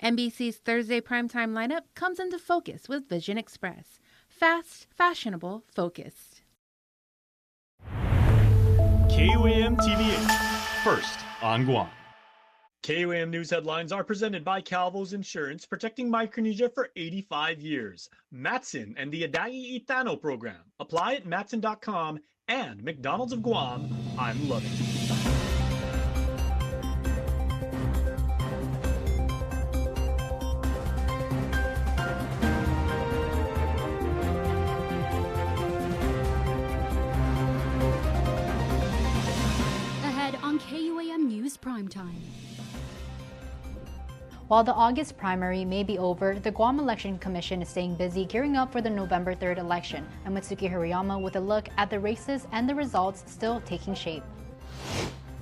NBC's Thursday primetime lineup comes into focus with Vision Express. Fast, fashionable, focused. KUAM TV8, first on Guam. KUAM News headlines are presented by Calvo's Insurance, protecting Micronesia for 85 years. Matson and the Adai Itano program. Apply at matson.com and McDonald's of Guam. I'm loving it. On KUAM News Primetime. While the August primary may be over, the Guam Election Commission is staying busy gearing up for the November 3rd election. I'm Mitsuki Hirayama with a look at the races and the results still taking shape.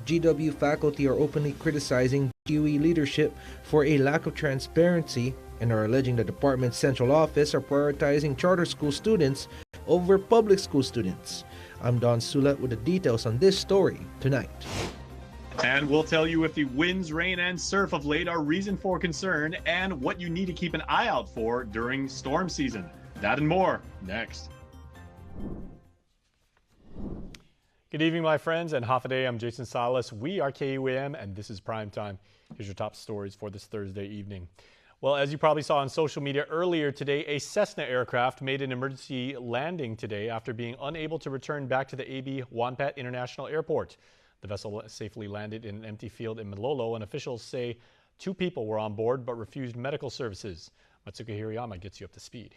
GW faculty are openly criticizing GUE leadership for a lack of transparency and are alleging the department's central office are prioritizing charter school students over public school students. I'm Don Sulat with the details on this story tonight. And we'll tell you if the winds, rain, and surf of late are reason for concern and what you need to keep an eye out for during storm season. That and more next. Good evening, my friends, and Hafaday. I'm Jason Salas. We are KUAM, and this is Primetime. Here's your top stories for this Thursday evening. Well, as you probably saw on social media earlier today, a Cessna aircraft made an emergency landing today after being unable to return back to the AB Wanpat International Airport. The vessel safely landed in an empty field in Malolo, and officials say 2 people were on board but refused medical services. Matsuka Hirayama gets you up to speed.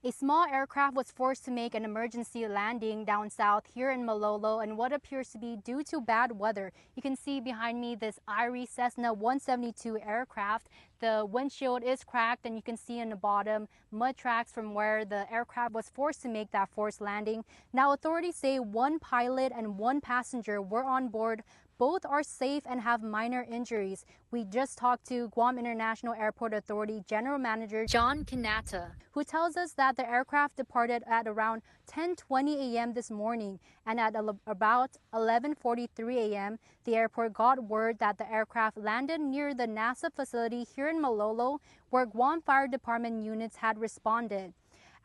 A small aircraft was forced to make an emergency landing down south here in Malolo and what appears to be due to bad weather. You can see behind me this Irie Cessna 172 aircraft. The windshield is cracked and you can see in the bottom mud tracks from where the aircraft was forced to make that forced landing. Now authorities say 1 pilot and 1 passenger were on board. Both are safe and have minor injuries. We just talked to Guam International Airport Authority General Manager John Kanata, who tells us that the aircraft departed at around 10:20 a.m. this morning, and at about 11:43 a.m. the airport got word that the aircraft landed near the NASA facility here in Malolo, where Guam Fire Department units had responded.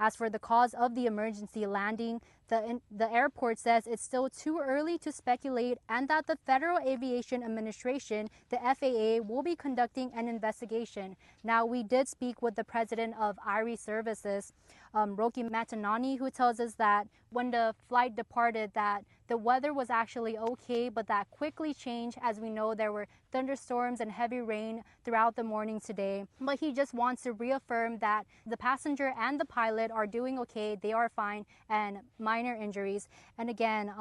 As for the cause of the emergency landing, the airport says it's still too early to speculate and that the Federal Aviation Administration, the FAA, will be conducting an investigation. Now, we did speak with the president of Irie Services, Roki Matanani, who tells us that when the flight departed that the weather was actually okay, but that quickly changed. As we know, there were thunderstorms and heavy rain throughout the morning today. But he just wants to reaffirm that the passenger and the pilot are doing okay, they are fine, and minor injuries. And again,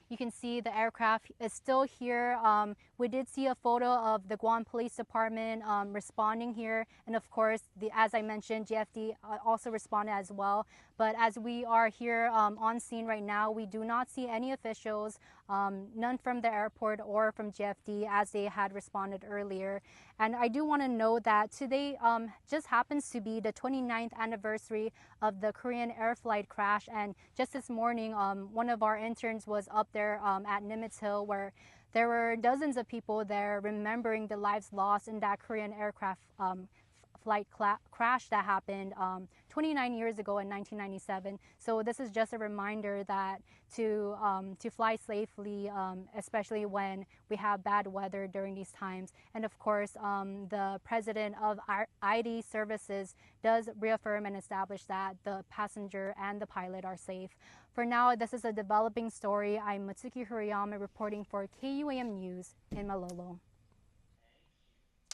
you can see the aircraft is still here. We did see a photo of the Guam Police Department responding here. And of course, as I mentioned, GFD also responded as well. But as we are here on scene right now, we do not see any officials, none from the airport or from GFD as they had responded earlier. And I do want to note that today just happens to be the 29th anniversary of the Korean air flight crash. And just this morning, one of our interns was up there at Nimitz Hill, where there were dozens of people there remembering the lives lost in that Korean aircraft flight crash that happened 29 years ago in 1997. So this is just a reminder that to fly safely, especially when we have bad weather during these times. And of course, the president of ID Services does reaffirm and establish that the passenger and the pilot are safe. For now, this is a developing story. I'm Matsuki Hirayama reporting for KUAM News in Malolo.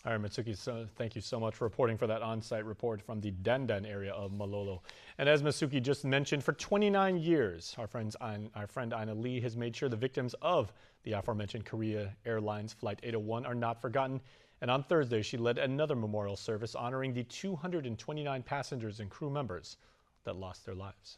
All right, Mitsuki, so thank you so much for reporting for that on-site report from the Dandan area of Malolo. And as Mitsuki just mentioned, for 29 years, our friend Ina Lee has made sure the victims of the aforementioned Korea Airlines Flight 801 are not forgotten. And on Thursday, she led another memorial service honoring the 229 passengers and crew members that lost their lives.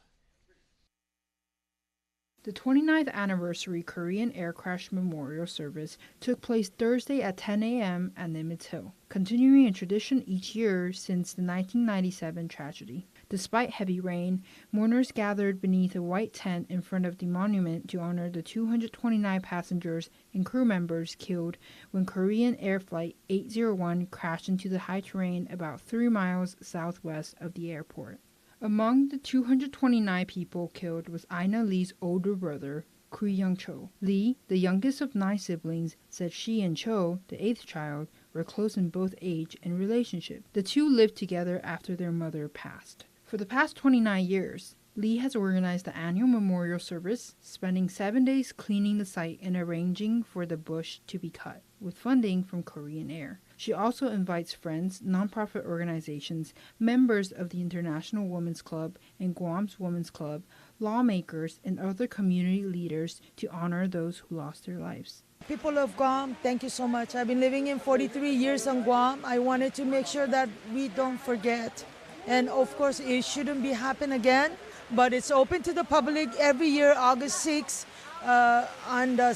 The 29th anniversary Korean air crash memorial service took place Thursday at 10 a.m. at Nimitz Hill, continuing a tradition each year since the 1997 tragedy. Despite heavy rain, mourners gathered beneath a white tent in front of the monument to honor the 229 passengers and crew members killed when Korean Air Flight 801 crashed into the high terrain about 3 miles southwest of the airport. Among the 229 people killed was Ina Lee's older brother, Koo Young-cho. Lee, the youngest of 9 siblings, said she and Cho, the 8th child, were close in both age and relationship. The two lived together after their mother passed. For the past 29 years, Lee has organized the annual memorial service, spending 7 days cleaning the site and arranging for the bush to be cut, with funding from Korean Air. She also invites friends, nonprofit organizations, members of the International Women's Club and Guam's Women's Club, lawmakers, and other community leaders to honor those who lost their lives. People of Guam, thank you so much. I've been living in 43 years on Guam. I wanted to make sure that we don't forget. And of course, it shouldn't be happen again, but it's open to the public every year, August 6th. On the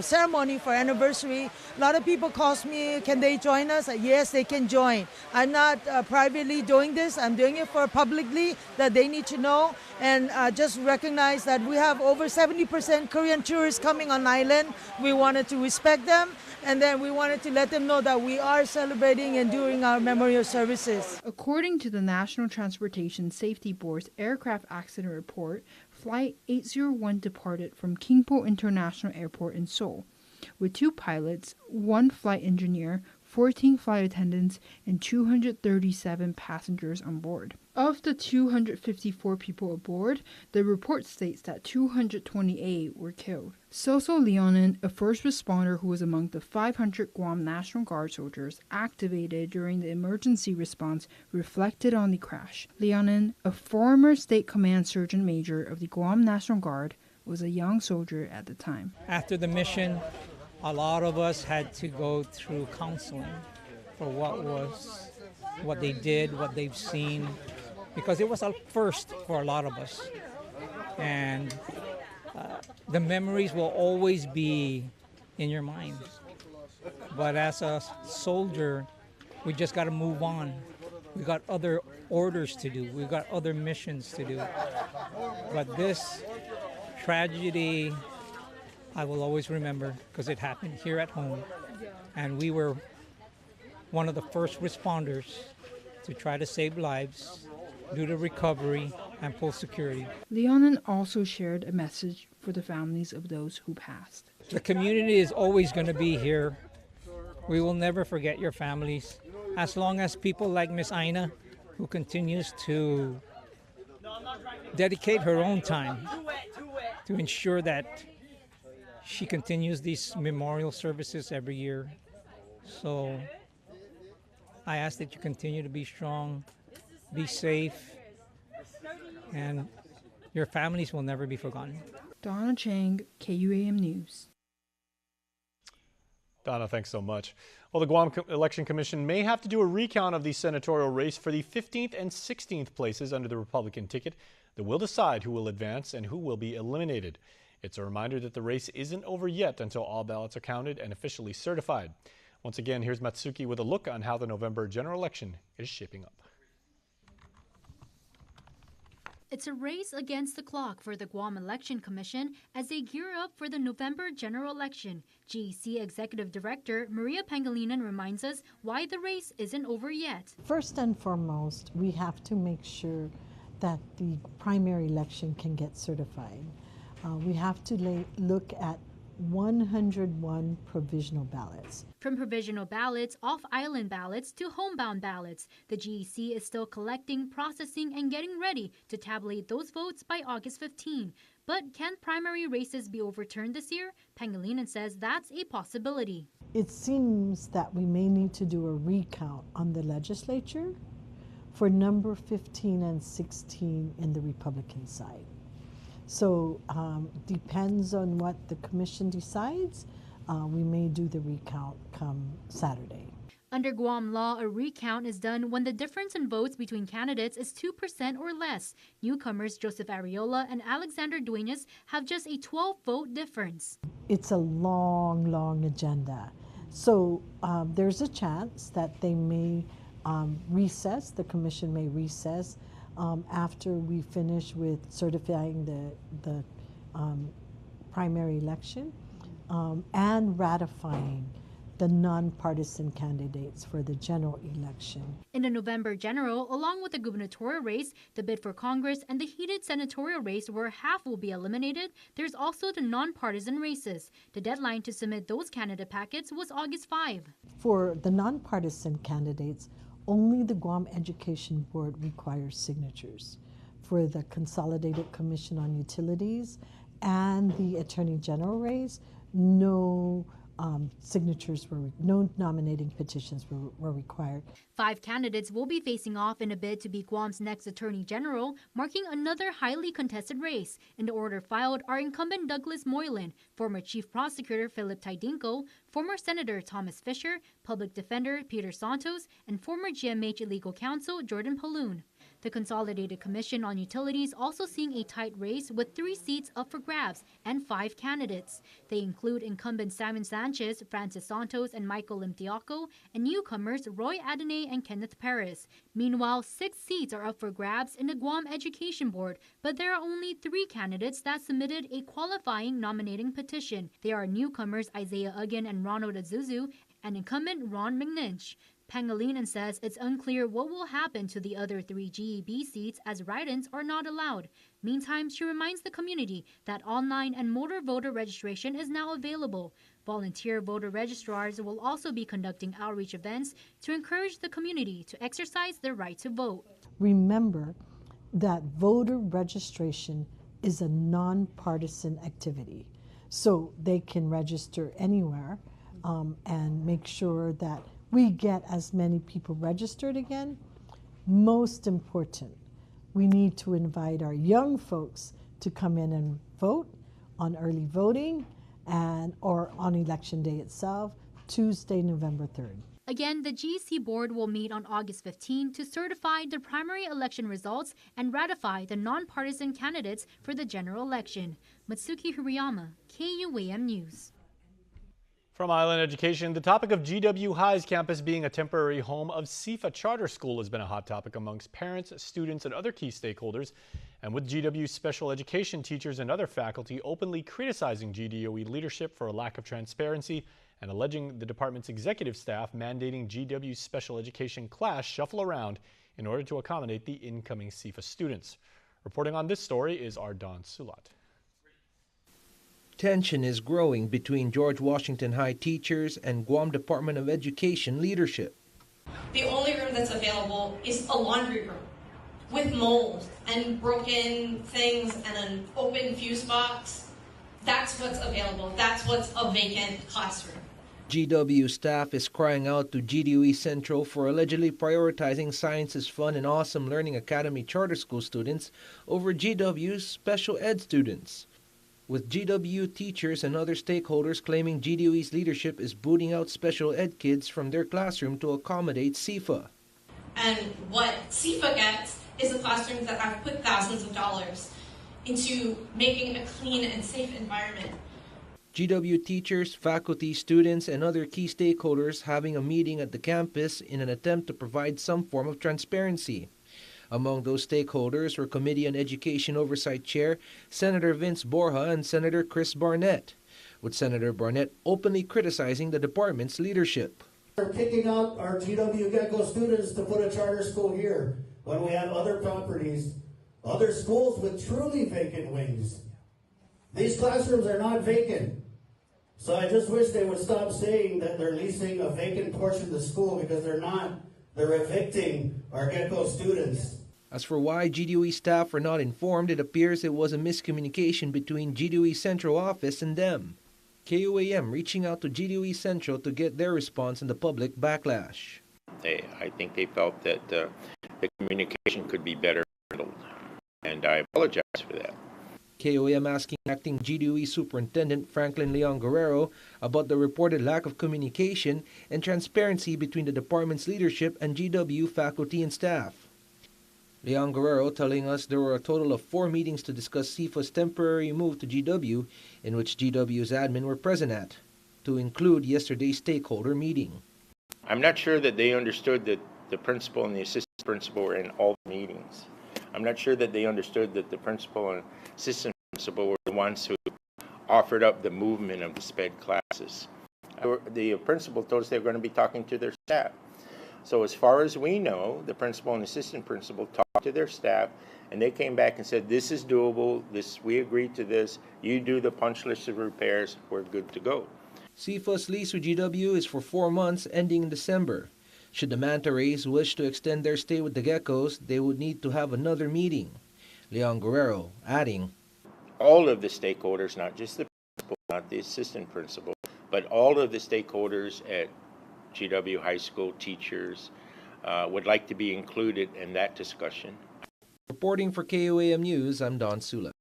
ceremony for anniversary. A lot of people call me, can they join us? Yes, they can join. I'm not privately doing this. I'm doing it for publicly that they need to know. And just recognize that we have over 70% Korean tourists coming on island. We wanted to respect them. And then we wanted to let them know that we are celebrating and doing our memorial services. According to the National Transportation Safety Board's aircraft accident report, Flight 801 departed from Kingpo International Airport in Seoul, with 2 pilots, 1 flight engineer, 14 flight attendants, and 237 passengers on board. Of the 254 people aboard, the report states that 228 were killed. Soso Leonin, a first responder who was among the 500 Guam National Guard soldiers activated during the emergency response, reflected on the crash. Leonin, a former State Command Sergeant Major of the Guam National Guard, was a young soldier at the time. After the mission, a lot of us had to go through counseling for what they did, what they've seen, because it was a first for a lot of us. And the memories will always be in your mind. But as a soldier, we just got to move on. We got other orders to do. We've got other missions to do. But this tragedy, I will always remember because it happened here at home. And we were one of the first responders to try to save lives, do the recovery, and pull security. Leonin also shared a message for the families of those who passed. The community is always going to be here. We will never forget your families. As long as people like Miss Ina, who continues to dedicate her own time to ensure that she continues these memorial services every year. So I ask that you continue to be strong, be safe, and your families will never be forgotten. Donna Chang, KUAM News. Donna, thanks so much. Well, the Guam Election Commission may have to do a recount of the senatorial race for the 15th and 16th places under the Republican ticket that will decide who will advance and who will be eliminated. It's a reminder that the race isn't over yet until all ballots are counted and officially certified. Once again, here's Matsuki with a look on how the November general election is shaping up. It's a race against the clock for the Guam Election Commission as they gear up for the November general election. GEC Executive Director Maria Pangilinan reminds us why the race isn't over yet. First and foremost, we have to make sure that the primary election can get certified. We have to look at 101 provisional ballots. From provisional ballots, off-island ballots to homebound ballots, the GEC is still collecting, processing, and getting ready to tabulate those votes by August 15. But can primary races be overturned this year? Pangilinan says that's a possibility. It seems that we may need to do a recount on the legislature for number 15 and 16 in the Republican side. So depends on what the commission decides. We may do the recount come Saturday. Under Guam law, a recount is done when the difference in votes between candidates is 2% or less. Newcomers Joseph Arreola and Alexander Duenas have just a 12-vote difference. It's a long, long agenda. So there's a chance that they may recess, the commission may recess after we finish with certifying the primary election and ratifying the nonpartisan candidates for the general election. In the November general, along with the gubernatorial race, the bid for Congress, and the heated senatorial race where half will be eliminated, there's also the nonpartisan races. The deadline to submit those candidate packets was August 5. For the nonpartisan candidates, only the Guam Education Board requires signatures. For the Consolidated Commission on Utilities and the Attorney General race, no nominating petitions were required. 5 candidates will be facing off in a bid to be Guam's next Attorney General, marking another highly contested race. In the order filed are incumbent Douglas Moylan, former Chief Prosecutor Philip Tidinko, former Senator Thomas Fisher, Public Defender Peter Santos, and former GMH Legal Counsel Jordan Paloon. The Consolidated Commission on Utilities also seeing a tight race with 3 seats up for grabs and 5 candidates. They include incumbent Simon Sanchez, Francis Santos, and Michael Limtiaco, and newcomers Roy Adenay and Kenneth Perez. Meanwhile, 6 seats are up for grabs in the Guam Education Board, but there are only 3 candidates that submitted a qualifying nominating petition. They are newcomers Isaiah Uggan and Ronald Azuzu, and incumbent Ron McNinch. Pangilinan says it's unclear what will happen to the other 3 GEB seats as write-ins are not allowed. Meantime, she reminds the community that online and motor voter registration is now available. Volunteer voter registrars will also be conducting outreach events to encourage the community to exercise their right to vote. Remember that voter registration is a nonpartisan activity, so they can register anywhere and make sure that we get as many people registered again. Most important, we need to invite our young folks to come in and vote on early voting or on election day itself, Tuesday, November 3rd. Again, the GEC board will meet on August 15 to certify the primary election results and ratify the nonpartisan candidates for the general election. Matsuki Hirayama, KUAM News. From Island Education, the topic of GW High's campus being a temporary home of SIFA Charter School has been a hot topic amongst parents, students, and other key stakeholders. And with GW special education teachers and other faculty openly criticizing GDOE leadership for a lack of transparency and alleging the department's executive staff mandating GW special education class shuffle around in order to accommodate the incoming SIFA students. Reporting on this story is our Don Sulat. Tension is growing between George Washington High teachers and Guam Department of Education leadership. The only room that's available is a laundry room with mold and broken things and an open fuse box. That's what's available. That's what's a vacant classroom. GW staff is crying out to GDOE Central for allegedly prioritizing Science's Fun and Awesome Learning Academy charter school students over GW's special ed students, with GW teachers and other stakeholders claiming GDOE's leadership is booting out special ed kids from their classroom to accommodate SIFA. And what SIFA gets is a classroom that I've put thousands of dollars into making a clean and safe environment. GW teachers, faculty, students, and other key stakeholders having a meeting at the campus in an attempt to provide some form of transparency. Among those stakeholders were Committee on Education Oversight Chair Senator Vince Borja and Senator Chris Barnett, with Senator Barnett openly criticizing the department's leadership. We're kicking out our GW Gecko students to put a charter school here when we have other properties, other schools with truly vacant wings. These classrooms are not vacant. So I just wish they would stop saying that they're leasing a vacant portion of the school, because they're not. They're evicting our Gecko students. As for why GDOE staff were not informed, it appears it was a miscommunication between GDOE Central Office and them. KUAM reaching out to GDOE Central to get their response in the public backlash. I think they felt that the communication could be better handled, and I apologize for that. KUAM asking acting GDOE Superintendent Franklin Leon Guerrero about the reported lack of communication and transparency between the department's leadership and GW faculty and staff. Leon Guerrero telling us there were a total of 4 meetings to discuss SIFA's temporary move to GW, in which GW's admin were present at, to include yesterday's stakeholder meeting. I'm not sure that they understood that the principal and the assistant principal were in all the meetings. I'm not sure that they understood that the principal and assistant principal were the ones who offered up the movement of the SPED classes. The principal told us they were going to be talking to their staff. So as far as we know, the principal and assistant principal talked to their staff, and they came back and said, this is doable, we agreed to this, you do the punch list of repairs, we're good to go. CFA's lease with GW is for 4 months ending in December. Should the manta rays wish to extend their stay with the geckos, they would need to have another meeting. Leon Guerrero adding, all of the stakeholders, not just the principal, not the assistant principal, but all of the stakeholders at GW High School, teachers, would like to be included in that discussion. Reporting for KUAM News, I'm Don Sulat.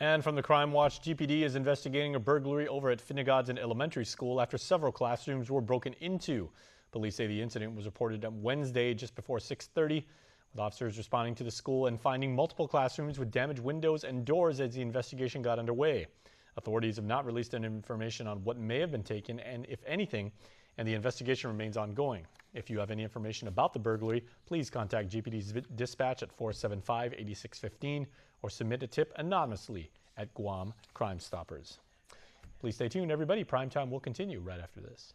And from the Crime Watch, GPD is investigating a burglary over at Finnegodson Elementary School after several classrooms were broken into. Police say the incident was reported on Wednesday just before 6:30, with officers responding to the school and finding multiple classrooms with damaged windows and doors as the investigation got underway. Authorities have not released any information on what may have been taken and if anything, and the investigation remains ongoing. If you have any information about the burglary, please contact GPD's dispatch at 475-8615 or submit a tip anonymously at Guam Crime Stoppers. Please stay tuned, everybody. Primetime will continue right after this.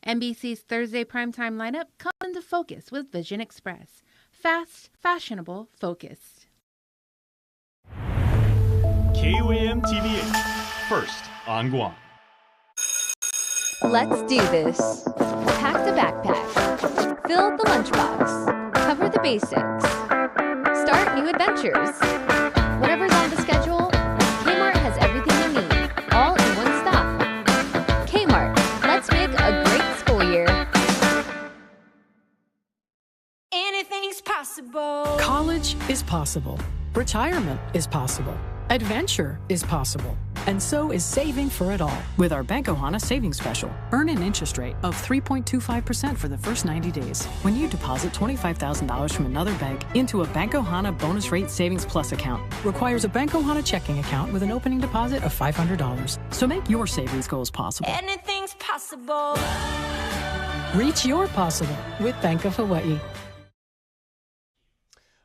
NBC's Thursday primetime lineup comes into focus with Vision Express. Fast, fashionable, focused. KUAM TV8, first on Guam. Let's do this. Pack the backpack. Fill the lunchbox. Cover the basics. Start new adventures. Whatever's on the schedule, Kmart has everything you need, all in one stop. Kmart, let's make a great school year. Anything's possible. College is possible. Retirement is possible. Adventure is possible. And so is saving for it all with our Bank Ohana Savings Special. Earn an interest rate of 3.25% for the first 90 days when you deposit $25,000 from another bank into a Bank Ohana Bonus Rate Savings Plus account. Requires a Bank Ohana checking account with an opening deposit of $500. So make your savings goals possible. Anything's possible. Reach your possible with Bank of Hawaii.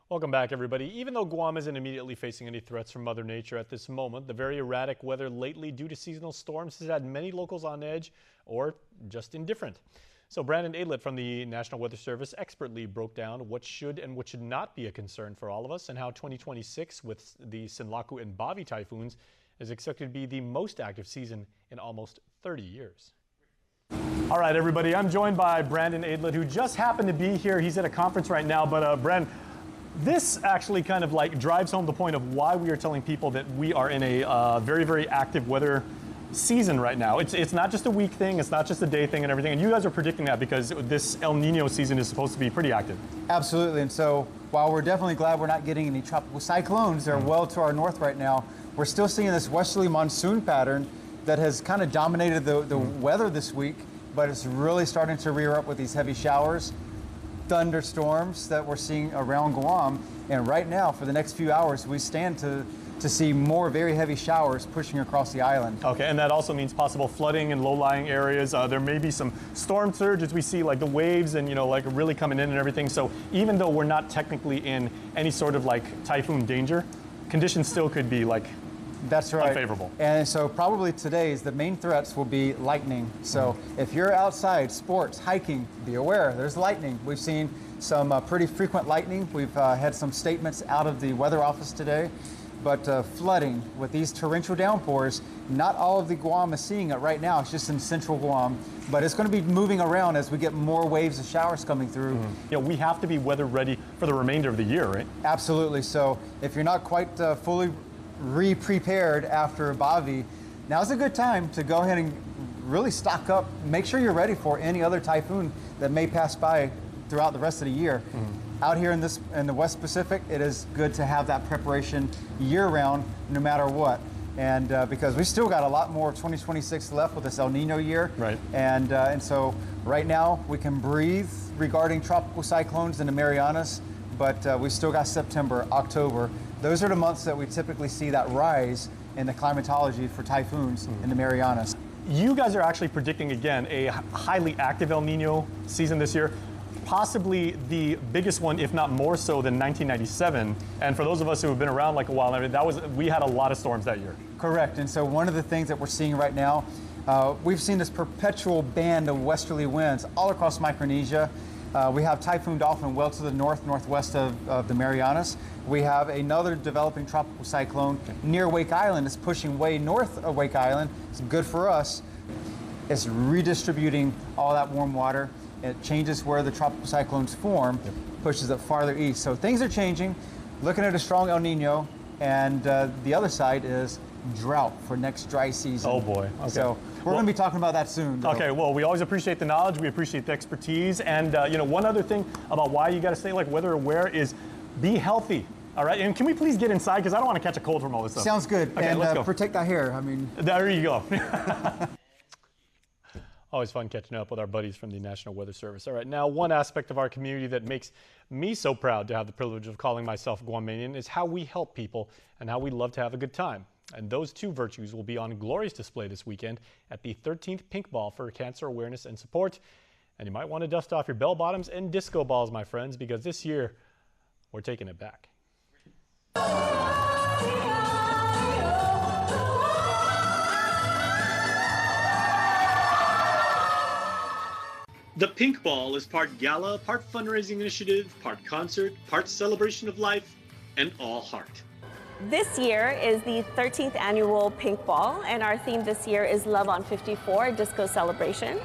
Welcome back, everybody. Even though Guam isn't immediately facing any threats from Mother Nature at this moment, the very erratic weather lately due to seasonal storms has had many locals on edge or just indifferent. So Brandon Aylett from the National Weather Service expertly broke down what should and what should not be a concern for all of us and how 2026 with the Sinlaku and Bavi typhoons is expected to be the most active season in almost 30 years. All right, everybody, I'm joined by Brandon Aylett, who just happened to be here. He's at a conference right now, but Brandon, this actually kind of like drives home the point of why we are telling people that we are in a very, very active weather season right now. It's not just a week thing, it's not just a day thing and everything, and you guys are predicting that because this El Nino season is supposed to be pretty active. Absolutely, and so while we're definitely glad we're not getting any tropical cyclones, they're well to our north right now, we're still seeing this westerly monsoon pattern that has kind of dominated the weather this week, but it's really starting to rear up with these heavy showers, thunderstorms that we're seeing around Guam, and right now for the next few hours we stand to see more very heavy showers pushing across the island. Okay, and that also means possible flooding in low-lying areas. There may be some storm surge as we see like the waves and like really coming in and everything. So even though we're not technically in any sort of like typhoon danger, conditions still could be like that's right. unfavorable. And so probably today's the main threats will be lightning. So if you're outside, sports, hiking, be aware there's lightning. We've seen some pretty frequent lightning. We've had some statements out of the weather office today. But flooding with these torrential downpours, not all of the Guam is seeing it right now. It's just in central Guam, but it's going to be moving around as we get more waves of showers coming through. You know, we have to be weather ready for the remainder of the year, right? Absolutely. So if you're not quite fully re-prepared after Bavi, now's a good time to go ahead and really stock up. Make sure you're ready for any other typhoon that may pass by throughout the rest of the year. Out here in the West Pacific, it is good to have that preparation year-round, no matter what. And because we still got a lot more 2026 left with this El Nino year. Right. And so right now we can breathe regarding tropical cyclones in the Marianas, but we still got September, October. Those are the months that we typically see that rise in the climatology for typhoons in the Marianas. You guys are actually predicting, again, a highly active El Nino season this year. Possibly the biggest one, if not more so than 1997. And for those of us who have been around like a while, I mean, we had a lot of storms that year. Correct. And so one of the things that we're seeing right now, we've seen this perpetual band of westerly winds all across Micronesia. We have Typhoon Dolphin well to the northwest of the Marianas. We have another developing tropical cyclone near Wake Island. It's pushing way north of Wake Island. It's good for us. It's redistributing all that warm water. It changes where the tropical cyclones form, pushes it farther east. So things are changing. Looking at a strong El Nino, and the other side is drought for next dry season. Oh boy. Okay. So we're going to be talking about that soon, though. Okay, well, we always appreciate the knowledge. We appreciate the expertise. And, you know, one other thing about why you got to stay like weather aware is be healthy. All right, and can we please get inside? Because I don't want to catch a cold from all this stuff. Sounds good. Okay, and let's go. Protect that hair. I mean, there you go. Always fun catching up with our buddies from the National Weather Service. All right, now one aspect of our community that makes me so proud to have the privilege of calling myself Guamanian is how we help people and how we love to have a good time. And those two virtues will be on glorious display this weekend at the 13th Pink Ball for Cancer Awareness and Support. And you might want to dust off your bell bottoms and disco balls, my friends, because this year we're taking it back. The Pink Ball is part gala, part fundraising initiative, part concert, part celebration of life, and all heart. This year is the 13th annual Pink Ball, and our theme this year is Love on 54, Disco Celebration.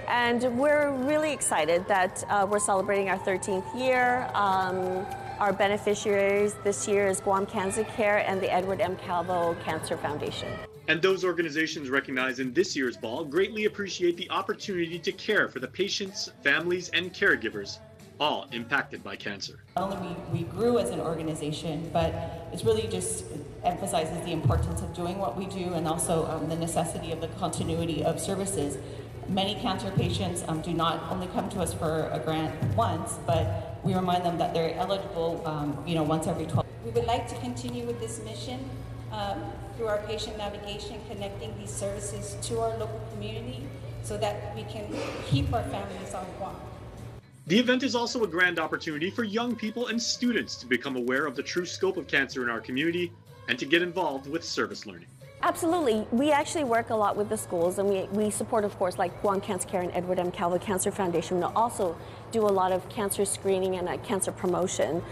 And we're really excited that we're celebrating our 13th year. Our beneficiaries this year is Guam Cancer Care and the Edward M. Calvo Cancer Foundation. And those organizations recognized in this year's ball greatly appreciate the opportunity to care for the patients, families, and caregivers, all impacted by cancer. Not only we grew as an organization, but it's really just emphasizes the importance of doing what we do and also the necessity of the continuity of services. Many cancer patients do not only come to us for a grant once, but we remind them that they're eligible once every 12. We would like to continue with this mission through our patient navigation, connecting these services to our local community so that we can keep our families on Guam. The event is also a grand opportunity for young people and students to become aware of the true scope of cancer in our community and to get involved with service learning. Absolutely. We actually work a lot with the schools, and we support, of course, like Guam Cancer Care and Edward M. Calvo Cancer Foundation. We also do a lot of cancer screening and cancer promotion.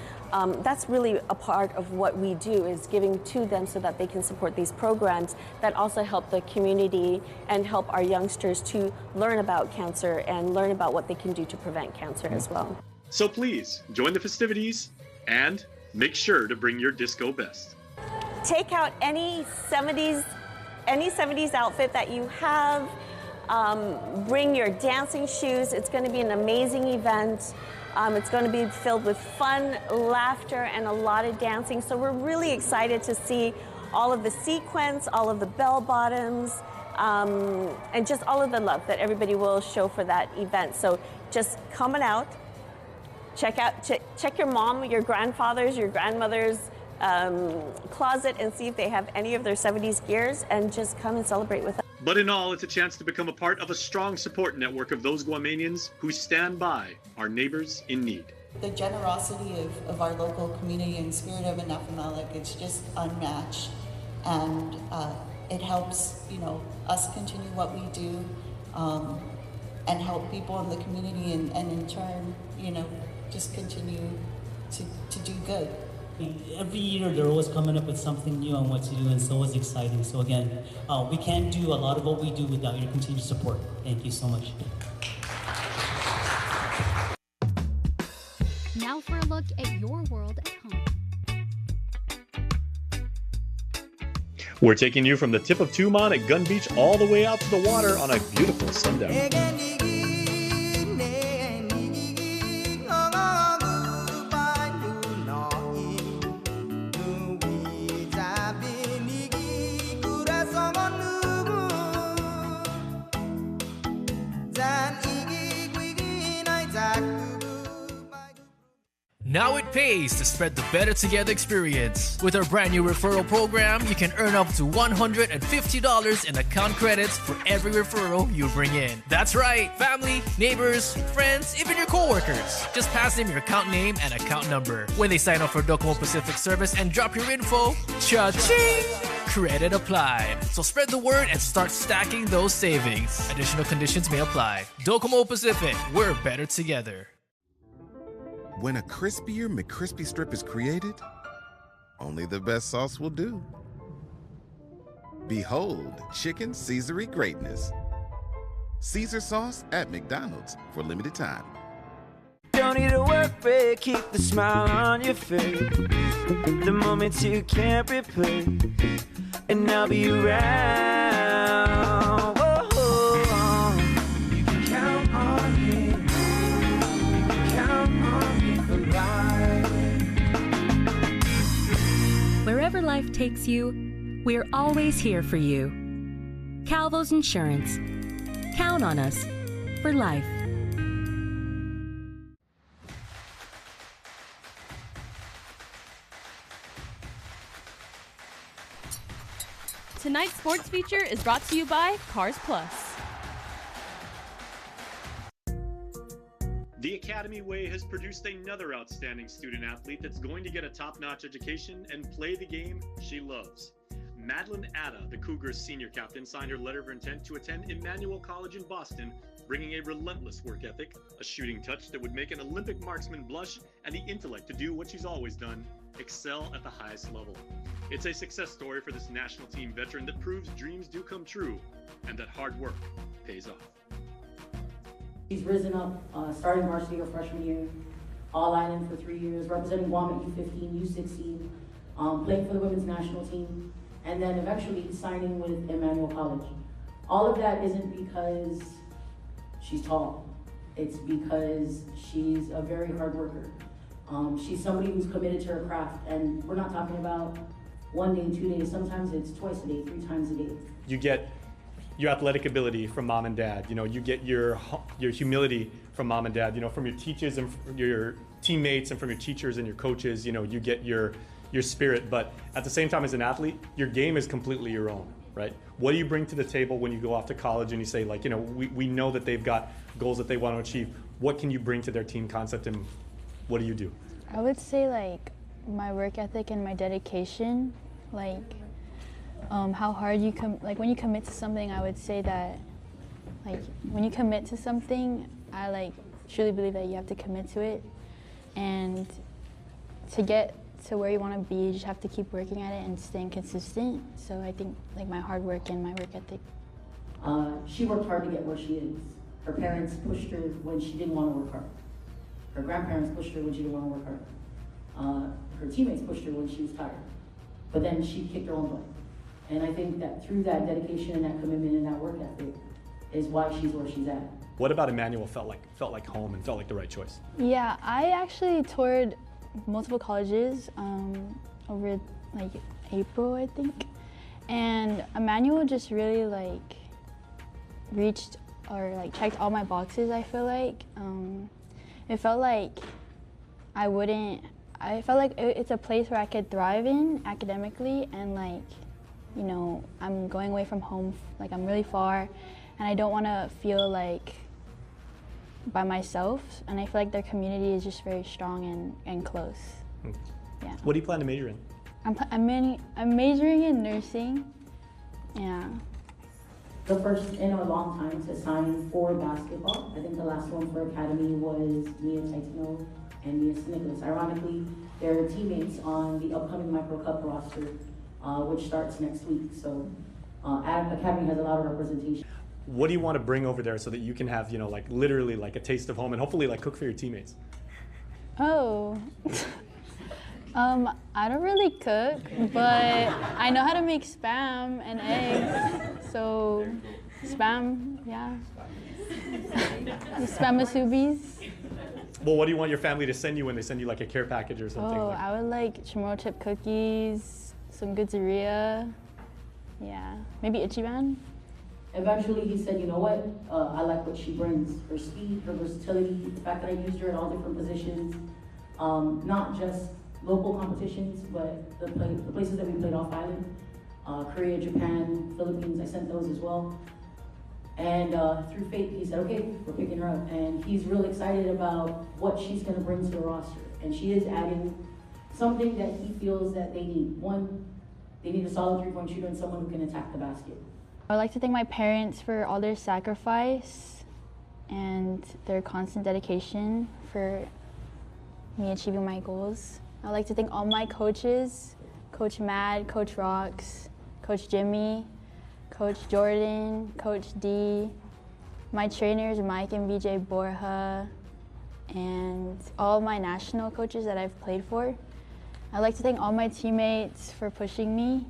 That's really a part of what we do, is giving to them so that they can support these programs that also help the community and help our youngsters to learn about cancer and learn about what they can do to prevent cancer as well. So please, join the festivities and make sure to bring your disco best. Take out any 70s outfit that you have. Bring your dancing shoes. It's going to be an amazing event. It's going to be filled with fun, laughter, and a lot of dancing. So we're really excited to see all of the sequins, all of the bell bottoms, and just all of the love that everybody will show for that event. So just come on out, check your mom, your grandfather's, your grandmother's closet and see if they have any of their 70s gears, and just come and celebrate with us. But in all, it's a chance to become a part of a strong support network of those Guamanians who stand by our neighbors in need. The generosity of our local community and spirit of Anafanalek, it's just unmatched, and it helps, us continue what we do and help people in the community, and in turn, just continue to do good. Every year they're always coming up with something new on what to do, and so it's exciting. So again, we can't do a lot of what we do without your continued support. Thank you so much. Now for a look at your world at home. We're taking you from the tip of Tumon at Gun Beach all the way out to the water on a beautiful sundown. Now it pays to spread the Better Together experience. With our brand new referral program, you can earn up to $150 in account credits for every referral you bring in. That's right, family, neighbors, friends, even your coworkers. Just pass them your account name and account number. When they sign up for Docomo Pacific service and drop your info, cha-ching! Credit applied. So spread the word and start stacking those savings. Additional conditions may apply. Docomo Pacific, we're better together. When a crispier McCrispy strip is created, only the best sauce will do. Behold, chicken Caesar greatness. Caesar sauce at McDonald's for limited time. Don't need a work break, keep the smile on your face. The moments you can't replace, and I'll be around. Whoa, you can count on me. You can count on me for life. Wherever life takes you, we're always here for you. Calvo's Insurance. Count on us for life. Tonight's sports feature is brought to you by Cars Plus. The Academy Way has produced another outstanding student athlete that's going to get a top-notch education and play the game she loves. Madeline Atta, the Cougars' senior captain, signed her letter of intent to attend Emmanuel College in Boston, bringing a relentless work ethic, a shooting touch that would make an Olympic marksman blush, and the intellect to do what she's always done, excel at the highest level. It's a success story for this national team veteran that proves dreams do come true and that hard work pays off. She's risen up, starting varsity her freshman year, all island for 3 years, representing Guam at U15, U16, playing for the women's national team, and then eventually signing with Emmanuel College. All of that isn't because she's tall. It's because she's a very hard worker. She's somebody who's committed to her craft, and we're not talking about 1 day, 2 days, sometimes it's twice a day, 3 times a day. You get your athletic ability from mom and dad. You get your humility from mom and dad. From your teachers and your teammates, and from your teachers and your coaches. You get your spirit. But at the same time, as an athlete, your game is completely your own, right? What do you bring to the table when you go off to college and you say, we know that they've got goals that they want to achieve. What can you bring to their team concept, and what do you do? I would say my work ethic and my dedication, how hard you when you commit to something. I would say that when you commit to something, I truly believe that you have to commit to it, and to get to where you want to be, you just have to keep working at it and staying consistent. So I think my hard work and my work ethic. She worked hard to get where she is. Her parents pushed her when she didn't want to work hard. Her grandparents pushed her when she didn't want to work hard. Her teammates pushed her when she was tired. But then she kicked her own butt. And I think that through that dedication and that commitment and that work ethic is why she's where she's at. What about Emmanuel felt like home and felt like the right choice? Yeah, I actually toured multiple colleges over April, I think. And Emmanuel just really reached or checked all my boxes, I feel like. It felt like it's a place where I could thrive in academically, and I'm going away from home, I'm really far, and I don't want to feel by myself, and I feel like their community is just very strong and close. Yeah. What do you plan to major in? I'm majoring in nursing. Yeah. The first in a long time to sign for basketball. I think the last one for Academy was Mia Taitino and Mia Nicholas. Ironically, they're teammates on the upcoming Micro Cup roster, which starts next week. So Academy has a lot of representation. What do you want to bring over there so that you can have, you know, like literally like a taste of home and hopefully like cook for your teammates? Oh. I don't really cook, but I know how to make Spam and eggs. So, Spam, yeah. Spam masubis. Well, what do you want your family to send you when they send you like a care package or something? Oh, I would like chamorro chip cookies, some Guzzeria, yeah, maybe Ichiban. Eventually he said, you know what, I like what she brings. Her speed, her versatility, the fact that I used her in all different positions, not just local competitions, but the places that we played off island, Korea, Japan, Philippines, I sent those as well. And through fate, he said, okay, we're picking her up. And he's really excited about what she's gonna bring to the roster. And she is adding something that he feels that they need. One, they need a solid three-point shooter and someone who can attack the basket. I would like to thank my parents for all their sacrifice and their constant dedication for me achieving my goals. I'd like to thank all my coaches, Coach Mad, Coach Rocks, Coach Jimmy, Coach Jordan, Coach D, my trainers Mike and VJ Borja, and all my national coaches that I've played for. I'd like to thank all my teammates for pushing me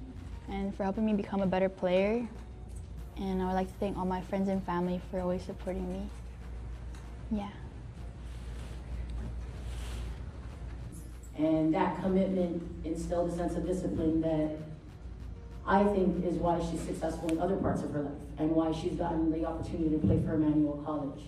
and for helping me become a better player. And I would like to thank all my friends and family for always supporting me. Yeah. And that commitment instilled a sense of discipline that I think is why she's successful in other parts of her life and why she's gotten the opportunity to play for Emmanuel College.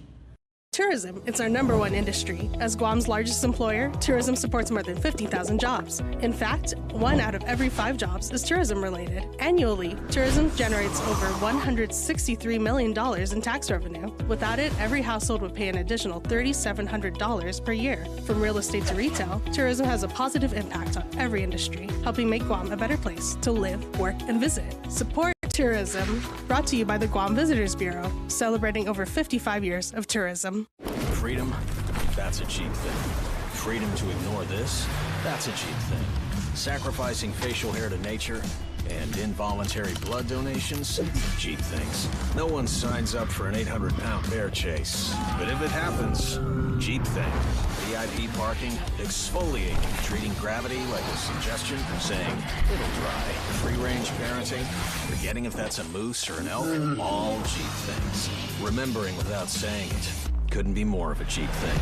Tourism is our #1 industry. As Guam's largest employer, tourism supports more than 50,000 jobs. In fact, 1 out of every 5 jobs is tourism-related. Annually, tourism generates over $163 million in tax revenue. Without it, every household would pay an additional $3,700 per year. From real estate to retail, tourism has a positive impact on every industry, helping make Guam a better place to live, work, and visit. Support tourism, brought to you by the Guam Visitors Bureau, celebrating over 55 years of tourism. Freedom, that's a cheap thing. Freedom to ignore this, that's a cheap thing. Sacrificing facial hair to nature and involuntary blood donations, cheap things. No one signs up for an 800-pound bear chase. But if it happens, cheap thing. VIP parking, exfoliating, treating gravity like a suggestion, saying, it'll dry. Free-range parenting, forgetting if that's a moose or an elk, all cheap things. Remembering without saying it, couldn't be more of a cheap thing.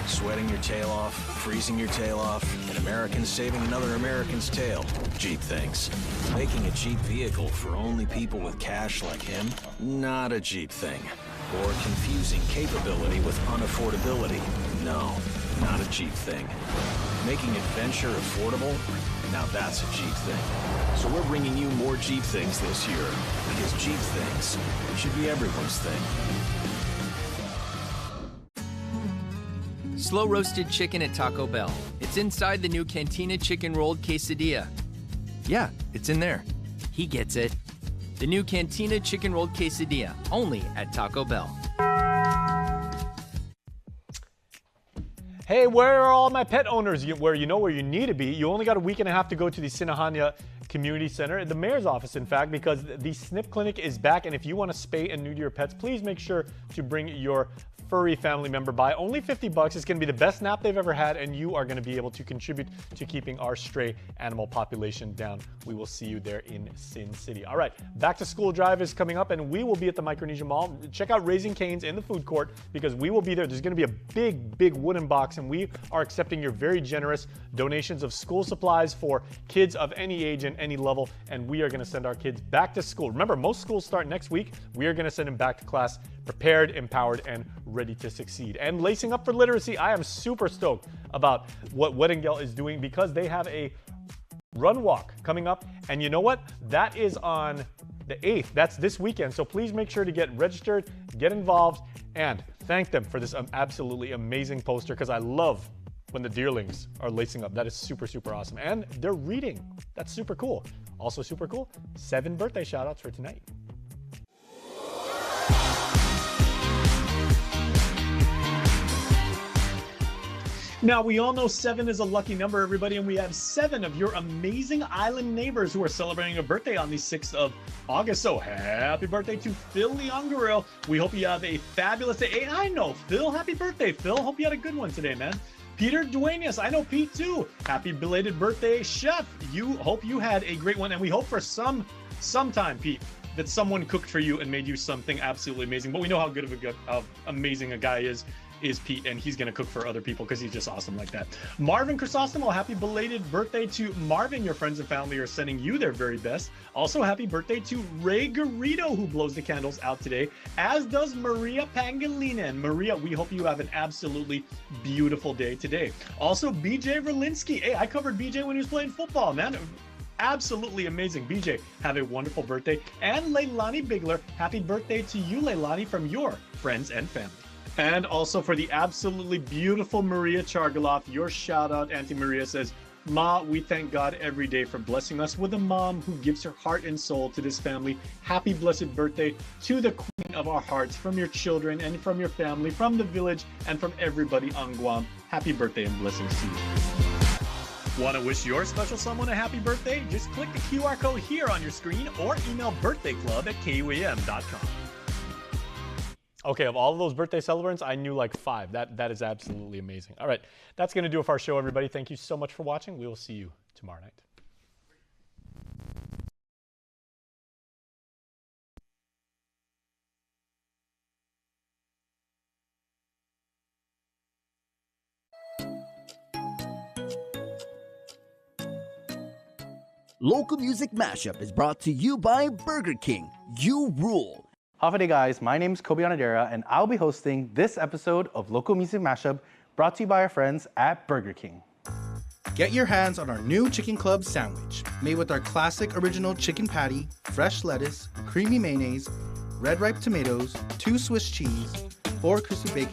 Sweating your tail off, freezing your tail off, an American saving another American's tail. Cheap things. Making a cheap vehicle for only people with cash like him? Not a cheap thing. Or confusing capability with unaffordability? No, not a cheap thing. Making adventure affordable? Now that's a cheap thing. So we're bringing you more cheap things this year, because cheap things should be everyone's thing. Slow roasted chicken at Taco Bell. It's inside the new Cantina Chicken Rolled Quesadilla. Yeah, it's in there. He gets it. The new Cantina Chicken Rolled Quesadilla, only at Taco Bell. Hey, where are all my pet owners? Where you need to be. You only got a week and a half to go to the Sinahania Community Center, the mayor's office, in fact, because the SNP clinic is back. And if you want to spay and neuter your pets, please make sure to bring your furry family member by. Only $50. It's going to be the best nap they've ever had, and you are going to be able to contribute to keeping our stray animal population down. We will see you there in Sin City. All right, back to school drive is coming up, and we will be at the Micronesia Mall. Check out Raising Cane's in the food court, because we will be there. There's going to be a big wooden box, and we are accepting your very generous donations of school supplies for kids of any age and any level, and we are going to send our kids back to school. Remember, most schools start next week. We are going to send them back to class prepared, empowered, and ready to succeed. And lacing up for literacy, I am super stoked about what Weddingale is doing, because they have a run walk coming up. And you know what? That is on the 8th. That's this weekend. So please make sure to get registered, get involved, and thank them for this absolutely amazing poster, because I love when the deerlings are lacing up. That is super, super awesome. And they're reading. That's super cool. Also super cool, 7 birthday shout outs for tonight. Now, we all know 7 is a lucky number, everybody, and we have 7 of your amazing island neighbors who are celebrating a birthday on the 6th of August. So happy birthday to Phil Leon Guerrero. We hope you have a fabulous day. Hey, I know Phil. Happy birthday, Phil. Hope you had a good one today, man. Peter Duenas, I know Pete too. Happy belated birthday, Chef. Hope you had a great one, and we hope for sometime, Pete, that someone cooked for you and made you something absolutely amazing. But we know how good of amazing a guy is Pete, and he's gonna cook for other people because he's just awesome like that. Marvin Chrysostomo, happy belated birthday to Marvin. Your friends and family are sending you their very best. Also, happy birthday to Ray Garrido, who blows the candles out today, as does Maria Pangolina. And Maria, we hope you have an absolutely beautiful day today. Also, BJ Verlinsky. Hey, I covered BJ when he was playing football, man. Absolutely amazing. BJ, have a wonderful birthday. And Leilani Bigler, happy birthday to you, Leilani, from your friends and family. And also for the absolutely beautiful Maria Chargaloff, your shout out, Auntie Maria says, Ma, we thank God every day for blessing us with a mom who gives her heart and soul to this family. Happy blessed birthday to the queen of our hearts, from your children and from your family, from the village and from everybody on Guam. Happy birthday and blessings to you. Want to wish your special someone a happy birthday? Just click the QR code here on your screen or email birthdayclub@kuam.com. Okay, of all of those birthday celebrants, I knew like 5. That is absolutely amazing. All right, that's going to do it for our show, everybody. Thank you so much for watching. We will see you tomorrow night. Local Music Mashup is brought to you by Burger King. You rule. Howdy guys, my name is Kobe Onadera and I'll be hosting this episode of Local Music Mashup brought to you by our friends at Burger King. Get your hands on our new Chicken Club sandwich, made with our classic original chicken patty, fresh lettuce, creamy mayonnaise, red ripe tomatoes, 2 Swiss cheese, 4 crispy bacon,